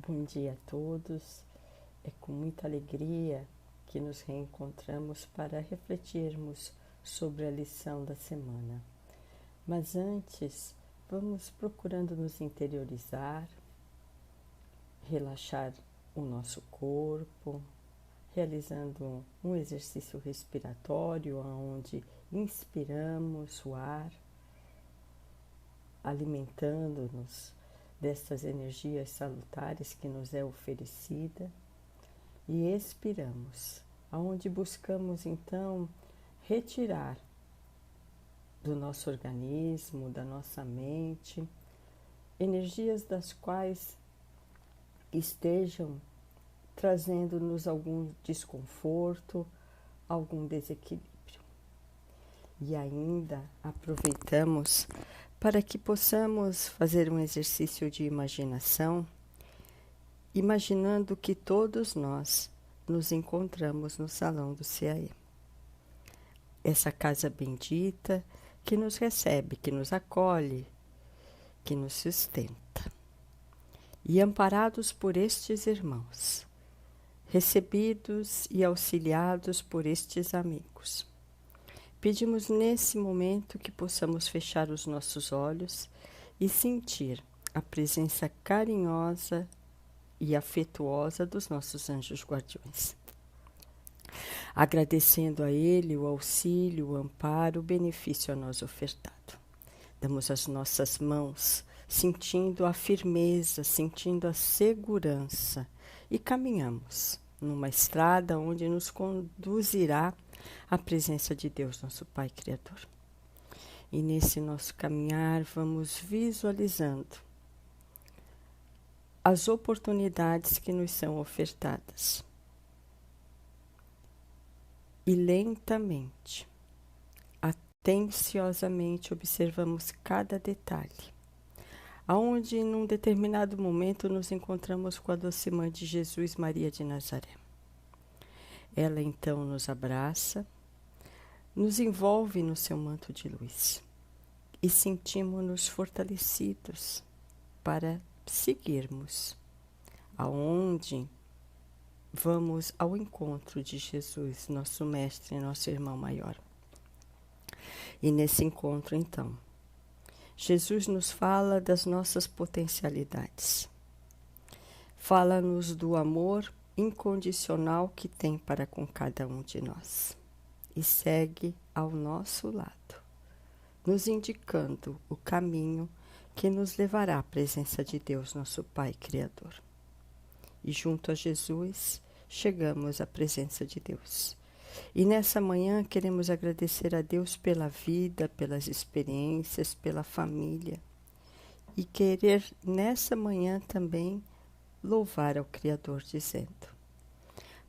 Bom dia a todos. É com muita alegria que nos reencontramos para refletirmos sobre a lição da semana. Mas antes, vamos procurando nos interiorizar, relaxar o nosso corpo, realizando um exercício respiratório onde inspiramos o ar, alimentando-nos destas energias salutares que nos é oferecida, e expiramos, aonde buscamos então retirar do nosso organismo, da nossa mente, energias das quais estejam trazendo-nos algum desconforto, algum desequilíbrio. E ainda aproveitamos para que possamos fazer um exercício de imaginação, imaginando que todos nós nos encontramos no salão do CAE. Essa casa bendita que nos recebe, que nos acolhe, que nos sustenta. E amparados por estes irmãos, recebidos e auxiliados por estes amigos, pedimos nesse momento que possamos fechar os nossos olhos e sentir a presença carinhosa e afetuosa dos nossos anjos guardiões. Agradecendo a ele o auxílio, o amparo, o benefício a nós ofertado. Damos as nossas mãos, sentindo a firmeza, sentindo a segurança, e caminhamos numa estrada onde nos conduzirá a presença de Deus, nosso Pai Criador. E nesse nosso caminhar vamos visualizando as oportunidades que nos são ofertadas. E lentamente, atenciosamente observamos cada detalhe, aonde num determinado momento nos encontramos com a doce mãe de Jesus, Maria de Nazaré. Ela então nos abraça, nos envolve no seu manto de luz e sentimos-nos fortalecidos para seguirmos aonde vamos ao encontro de Jesus, nosso mestre, nosso irmão maior. E nesse encontro, então, Jesus nos fala das nossas potencialidades. Fala-nos do amor incondicional que tem para com cada um de nós. E segue ao nosso lado, nos indicando o caminho que nos levará à presença de Deus, nosso Pai Criador. E junto a Jesus, chegamos à presença de Deus. E nessa manhã queremos agradecer a Deus pela vida, pelas experiências, pela família. E querer nessa manhã também louvar ao Criador, dizendo: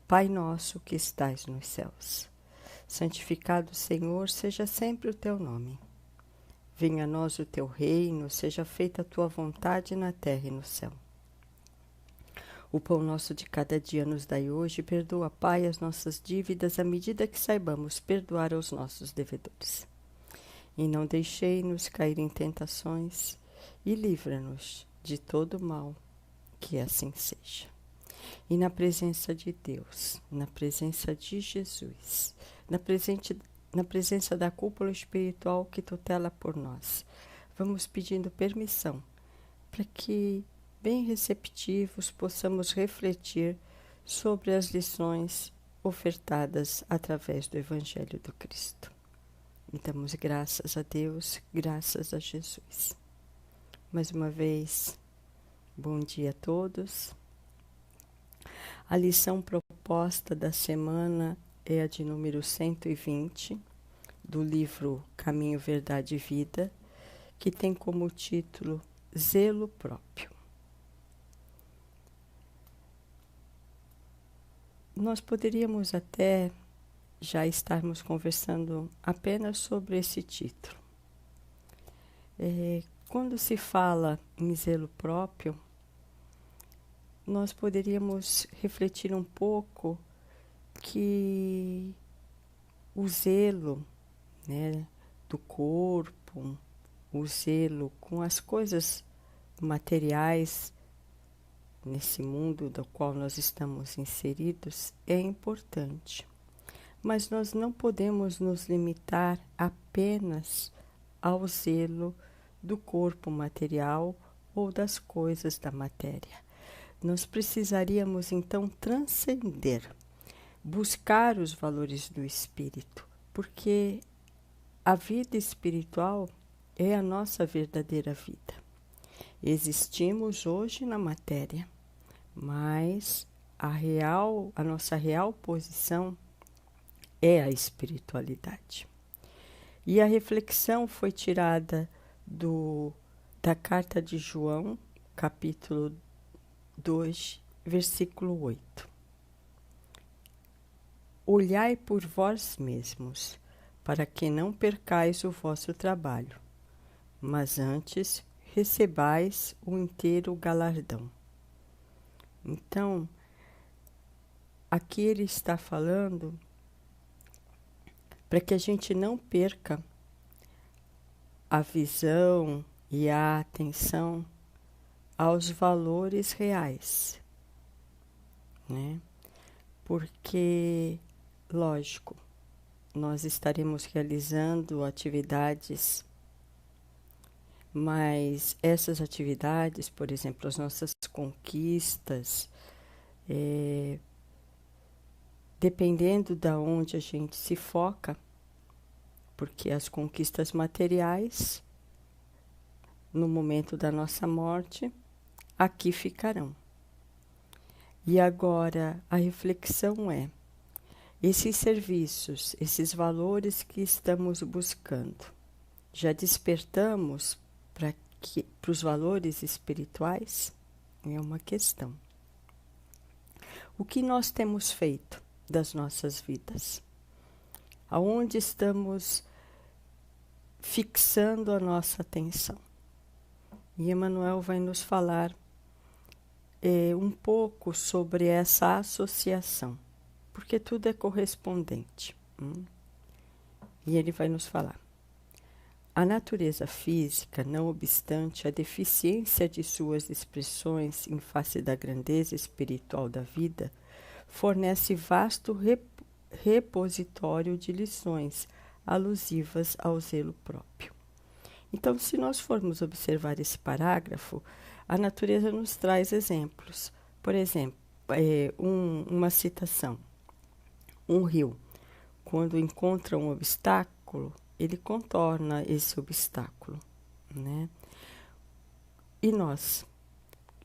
Pai nosso que estais nos céus, santificado, Senhor, seja sempre o teu nome. Venha a nós o teu reino, seja feita a tua vontade na terra e no céu. O pão nosso de cada dia nos dai hoje, perdoa, Pai, as nossas dívidas, à medida que saibamos perdoar aos nossos devedores. E não deixei-nos cair em tentações, e livra-nos de todo mal, que assim seja. E na presença de Deus, na presença de Jesus, na presença da cúpula espiritual que tutela por nós, vamos pedindo permissão para que, bem receptivos, possamos refletir sobre as lições ofertadas através do Evangelho do Cristo. E damos graças a Deus, graças a Jesus. Mais uma vez, bom dia a todos. A lição proposta da semana é a de número 120, do livro Caminho, Verdade e Vida, que tem como título Zelo Próprio. Nós poderíamos até já estarmos conversando apenas sobre esse título. Quando se fala em zelo próprio, nós poderíamos refletir um pouco que o zelo, né, do corpo, o zelo com as coisas materiais nesse mundo do qual nós estamos inseridos é importante, mas nós não podemos nos limitar apenas ao zelo do corpo material ou das coisas da matéria. Nós precisaríamos então transcender, buscar os valores do espírito, porque a vida espiritual é a nossa verdadeira vida. Existimos hoje na matéria, mas a nossa real posição é a espiritualidade. E a reflexão foi tirada da carta de João, capítulo 2, versículo 8. Olhai por vós mesmos, para que não percais o vosso trabalho, mas antes recebais o inteiro galardão. Então, aqui ele está falando para que a gente não perca a visão e a atenção aos valores reais, né? Porque, lógico, nós estaremos realizando atividades, mas essas atividades, por exemplo, as nossas conquistas, dependendo da onde a gente se foca, porque as conquistas materiais, no momento da nossa morte, aqui ficarão. E agora a reflexão é: esses serviços, esses valores que estamos buscando, já despertamos para os valores espirituais? É uma questão. O que nós temos feito das nossas vidas? Aonde estamos fixando a nossa atenção? E Emmanuel vai nos falar um pouco sobre essa associação, porque tudo é correspondente. E ele vai nos falar: a natureza física, não obstante a deficiência de suas expressões em face da grandeza espiritual da vida, fornece vasto repositório de lições alusivas ao zelo próprio. Então, se nós formos observar esse parágrafo, a natureza nos traz exemplos. Por exemplo, uma citação: um rio, quando encontra um obstáculo, ele contorna esse obstáculo, né? E nós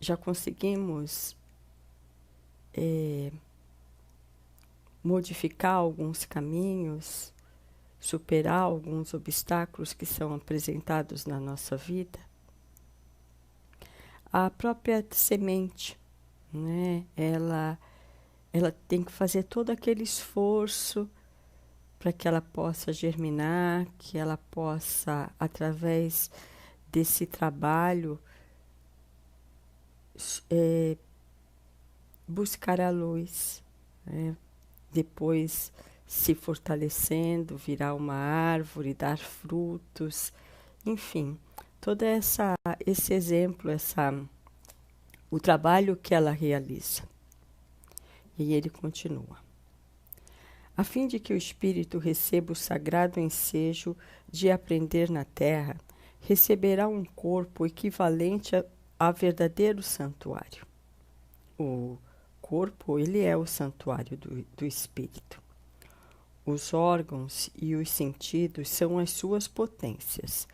já conseguimos modificar alguns caminhos, superar alguns obstáculos que são apresentados na nossa vida? A própria semente, né? Ela tem que fazer todo aquele esforço para que ela possa germinar, que ela possa, através desse trabalho, buscar a luz, né? Depois, se fortalecendo, virar uma árvore, dar frutos, enfim, todo esse exemplo, o trabalho que ela realiza. E ele continua: a fim de que o espírito receba o sagrado ensejo de aprender na terra, receberá um corpo equivalente a verdadeiro santuário. O corpo, ele é o santuário do espírito. Os órgãos e os sentidos são as suas potências,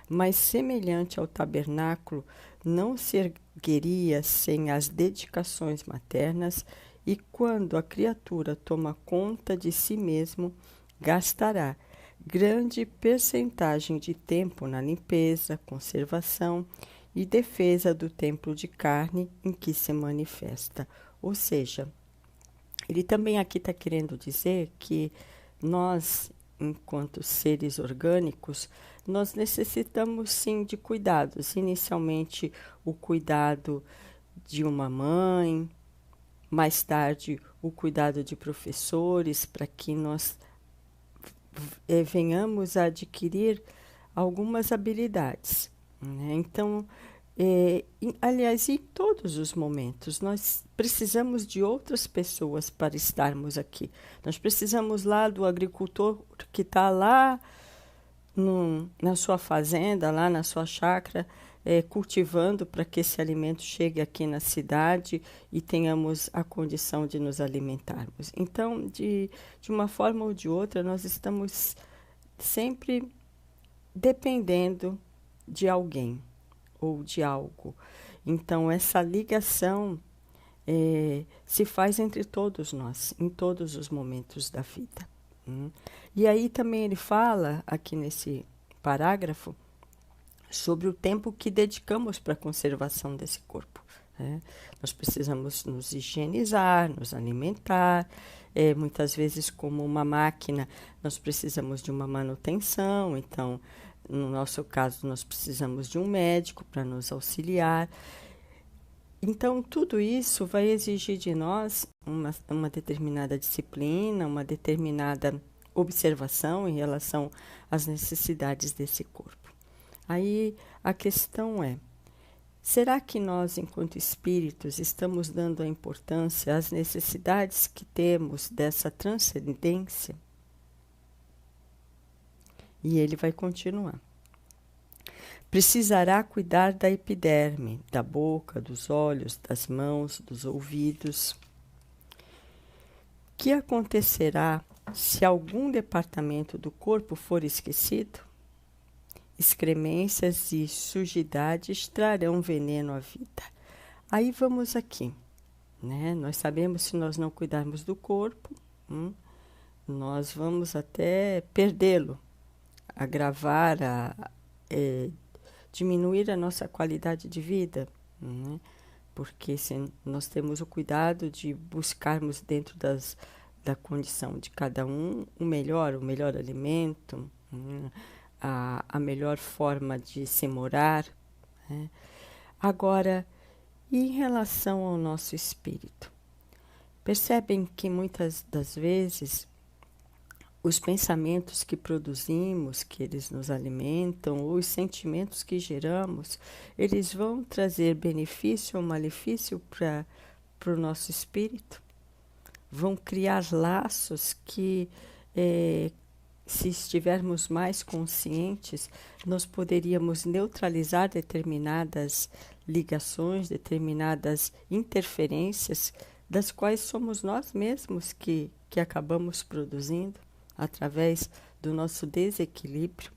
mas semelhante ao tabernáculo, não se ergueria sem as dedicações maternas, e quando a criatura toma conta de si mesmo, gastará grande percentagem de tempo na limpeza, conservação e defesa do templo de carne em que se manifesta. Ou seja, ele também aqui está querendo dizer que nós, enquanto seres orgânicos, nós necessitamos sim de cuidados. Inicialmente, o cuidado de uma mãe, mais tarde, o cuidado de professores, para que nós venhamos a adquirir algumas habilidades, né? Então, Aliás, em todos os momentos, nós precisamos de outras pessoas para estarmos aqui. Nós precisamos lá do agricultor que está lá na sua fazenda, lá na sua chácara, cultivando para que esse alimento chegue aqui na cidade e tenhamos a condição de nos alimentarmos. Então, de uma forma ou de outra, nós estamos sempre dependendo de alguém ou de algo. Então, essa ligação se faz entre todos nós, em todos os momentos da vida. E aí também ele fala, aqui nesse parágrafo, sobre o tempo que dedicamos para a conservação desse corpo. Nós precisamos nos higienizar, nos alimentar. Muitas vezes, como uma máquina, nós precisamos de uma manutenção. Então, no nosso caso, nós precisamos de um médico para nos auxiliar. Então, tudo isso vai exigir de nós uma determinada disciplina, uma determinada observação em relação às necessidades desse corpo. Aí a questão é, será que nós, enquanto espíritos, estamos dando a importância às necessidades que temos dessa transcendência? E ele vai continuar. Precisará cuidar da epiderme, da boca, dos olhos, das mãos, dos ouvidos. O que acontecerá se algum departamento do corpo for esquecido? Excremências e sujidades trarão veneno à vida. Aí vamos aqui, né? Nós sabemos, se nós não cuidarmos do corpo, nós vamos até perdê-lo, agravar, diminuir a nossa qualidade de vida, né? Porque se nós temos o cuidado de buscarmos dentro da condição de cada um o melhor alimento, a melhor forma de se morar, né? Agora, em relação ao nosso espírito, percebem que muitas das vezes os pensamentos que produzimos, que eles nos alimentam, os sentimentos que geramos, eles vão trazer benefício ou malefício para o nosso espírito? Vão criar laços que, se estivermos mais conscientes, nós poderíamos neutralizar determinadas ligações, determinadas interferências, das quais somos nós mesmos que acabamos produzindo através do nosso desequilíbrio.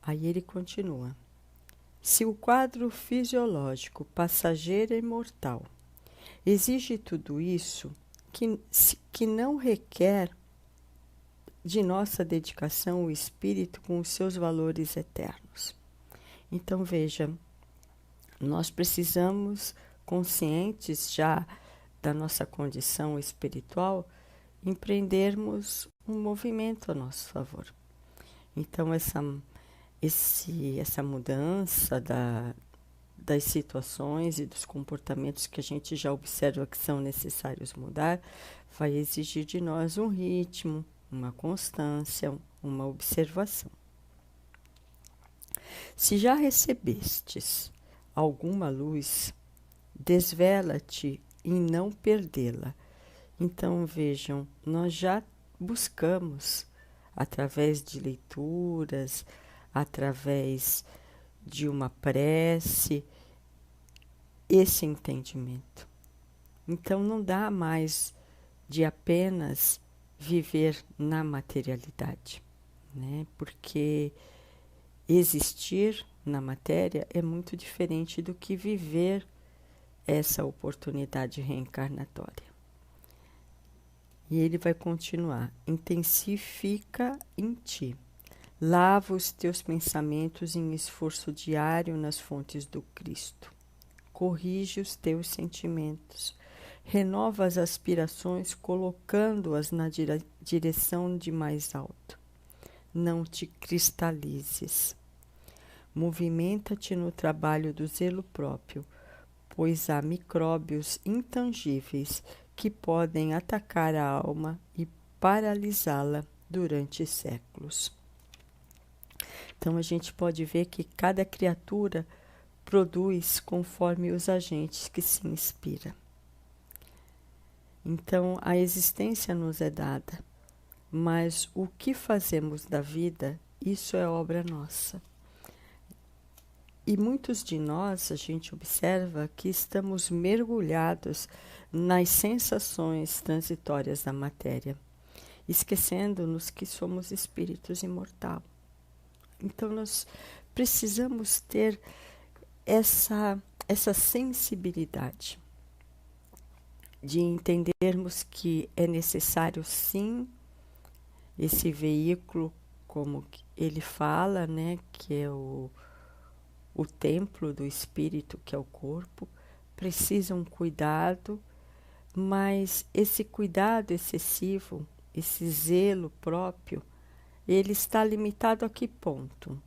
Aí ele continua. Se o quadro fisiológico passageiro e mortal exige tudo isso, que não requer de nossa dedicação o espírito com os seus valores eternos. Então, veja, nós precisamos, conscientes já da nossa condição espiritual, empreendermos um movimento a nosso favor. Então, essa mudança das situações e dos comportamentos que a gente já observa que são necessários mudar, vai exigir de nós um ritmo, uma constância, uma observação. Se já recebestes alguma luz, desvela-te em não perdê-la. Então, vejam, nós já buscamos, através de leituras, através de uma prece, esse entendimento. Então, não dá mais de apenas viver na materialidade, né? Porque existir na matéria é muito diferente do que viver essa oportunidade reencarnatória. E ele vai continuar. Intensifica em ti. Lava os teus pensamentos em esforço diário nas fontes do Cristo. Corrige os teus sentimentos. Renova as aspirações, colocando-as na direção de mais alto. Não te cristalizes. Movimenta-te no trabalho do zelo próprio, pois há micróbios intangíveis que podem atacar a alma e paralisá-la durante séculos. Então, a gente pode ver que cada criatura produz conforme os agentes que se inspira. Então, a existência nos é dada, mas o que fazemos da vida, isso é obra nossa. E muitos de nós, a gente observa que estamos mergulhados nas sensações transitórias da matéria, esquecendo-nos que somos espíritos imortais. Então, nós precisamos ter essa sensibilidade de entendermos que é necessário, sim, esse veículo, como ele fala, né, que é o templo do espírito, que é o corpo, precisa um cuidado, mas esse cuidado excessivo, esse zelo próprio, ele está limitado a que ponto?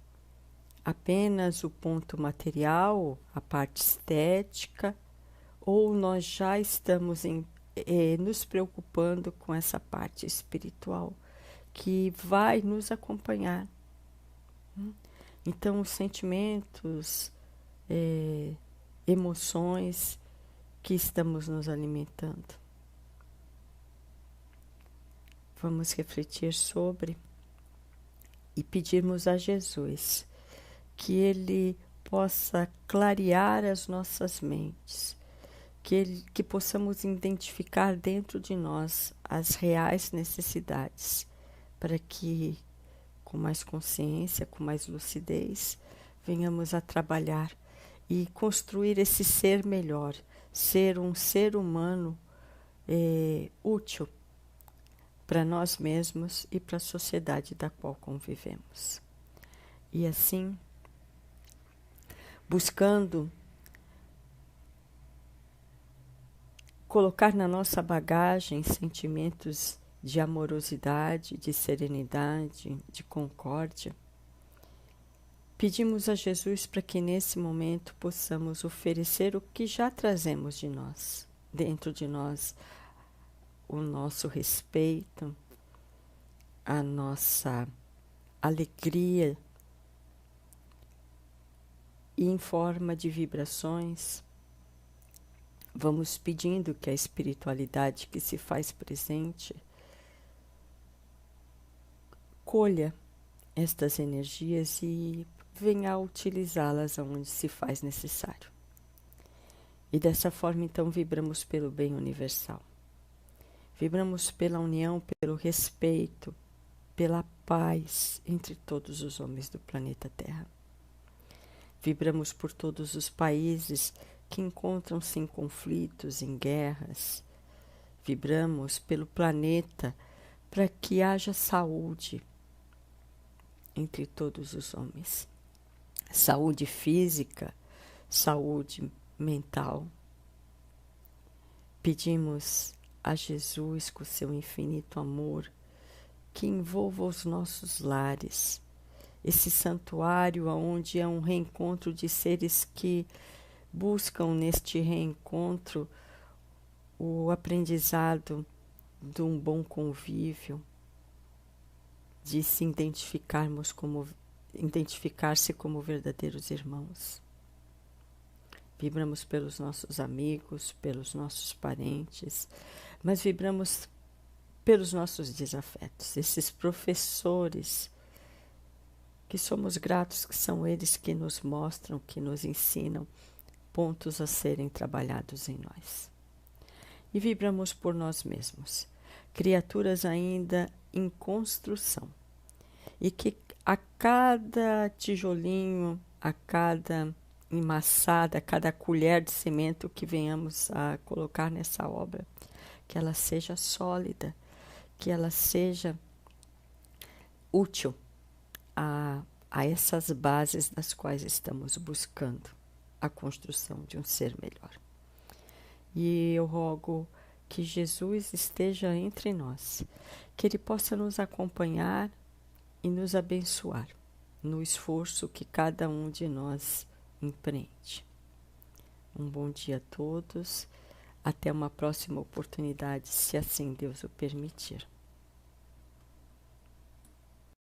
Apenas o ponto material, a parte estética, ou nós já estamos nos preocupando com essa parte espiritual que vai nos acompanhar? Então, os sentimentos, emoções que estamos nos alimentando. Vamos refletir sobre e pedirmos a Jesus que Ele possa clarear as nossas mentes, que possamos identificar dentro de nós as reais necessidades, para que, com mais consciência, com mais lucidez, venhamos a trabalhar e construir esse ser melhor, ser um ser humano útil para nós mesmos e para a sociedade da qual convivemos. E assim, buscando colocar na nossa bagagem sentimentos de amorosidade, de serenidade, de concórdia, pedimos a Jesus para que nesse momento possamos oferecer o que já trazemos de nós, dentro de nós, o nosso respeito, a nossa alegria, e em forma de vibrações, vamos pedindo que a espiritualidade que se faz presente colha estas energias e venha a utilizá-las onde se faz necessário. E dessa forma, então, vibramos pelo bem universal. Vibramos pela união, pelo respeito, pela paz entre todos os homens do planeta Terra. Vibramos por todos os países que encontram-se em conflitos, em guerras. Vibramos pelo planeta para que haja saúde entre todos os homens. Saúde física, saúde mental. Pedimos a Jesus, com seu infinito amor, que envolva os nossos lares, esse santuário onde é um reencontro de seres que buscam neste reencontro o aprendizado de um bom convívio, de se identificar-se como verdadeiros irmãos. Vibramos pelos nossos amigos, pelos nossos parentes, mas vibramos pelos nossos desafetos, esses professores que somos gratos, que são eles que nos mostram, que nos ensinam pontos a serem trabalhados em nós. E vibramos por nós mesmos, criaturas ainda em construção, e que a cada tijolinho, a cada emassada, a cada colher de cimento que venhamos a colocar nessa obra, que ela seja sólida, que ela seja útil a essas bases das quais estamos buscando a construção de um ser melhor. E eu rogo que Jesus esteja entre nós, que Ele possa nos acompanhar e nos abençoar no esforço que cada um de nós empreende. Um bom dia a todos, até uma próxima oportunidade, se assim Deus o permitir.